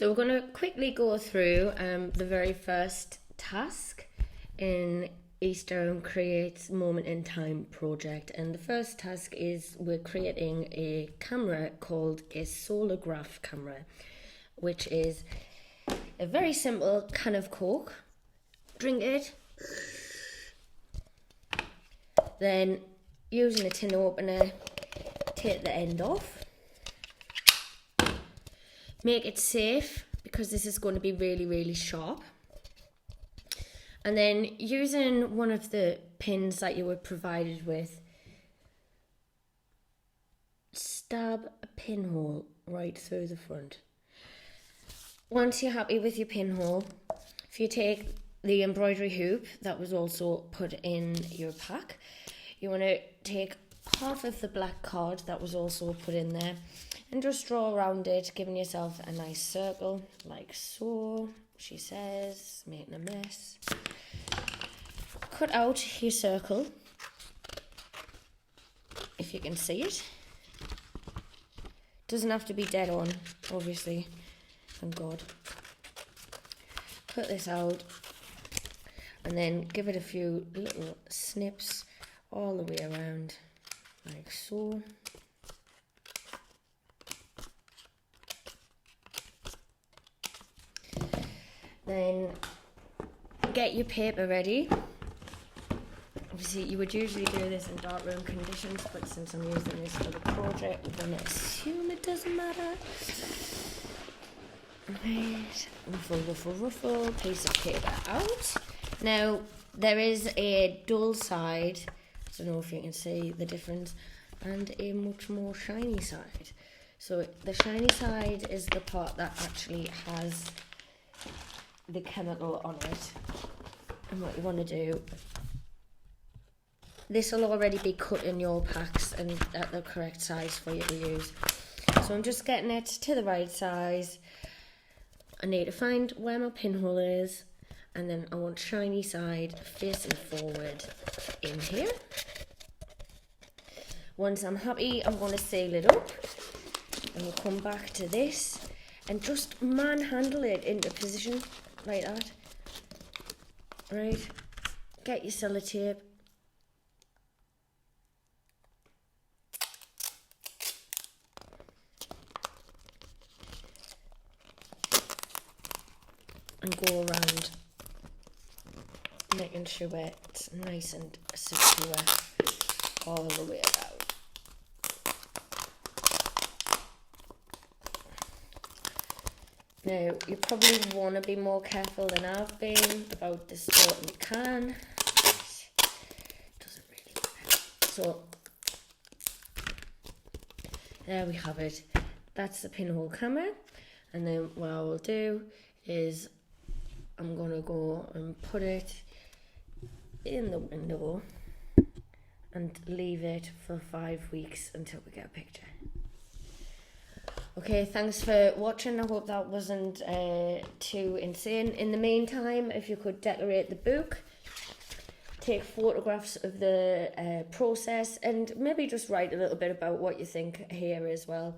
So we're going to quickly go through the very first task in East Durham Creates Moment in Time project. And the first task is we're creating a camera called a Solargraph camera, which is a very simple can of Coke. Drink it. Then using a tin opener, take the end off. Make it safe because this is going to be really, really sharp. And then using one of the pins that you were provided with, stab a pinhole right through the front. Once you're happy with your pinhole, if you take the embroidery hoop that was also put in your pack, you want to take half of the black card that was also put in there and just draw around it, giving yourself a nice circle, like so, she says, making a mess. Cut out your circle, if you can see it. Doesn't have to be dead on, obviously, thank God. Cut this out, and then give it a few little snips all the way around, like so. Then get your paper ready. Obviously you would usually do this in darkroom conditions, but since I'm using this for the project, we're going to assume it doesn't matter. Right, ruffle, ruffle, ruffle, piece of paper out. Now there is a dull side, I don't know if you can see the difference, and a much more shiny side. So the shiny side is the part that actually has the chemical on it. And what you want to do, this will already be cut in your packs and at the correct size for you to use. So I'm just getting it to the right size. I need to find where my pinhole is, and then I want shiny side facing forward in here. Once I'm happy, I'm going to seal it up, and we'll come back to this and just manhandle it into position like that. Right, get your sellotape. And go around, making sure it's nice and secure all the way around. Now, you probably want to be more careful than I've been about distorting the can. Doesn't really matter. So, there we have it. That's the pinhole camera. And then what I will do is I'm going to go and put it in the window and leave it for 5 weeks until we get a picture. Okay, thanks for watching. I hope that wasn't too insane. In the meantime, if you could decorate the book, take photographs of the process, and maybe just write a little bit about what you think here as well.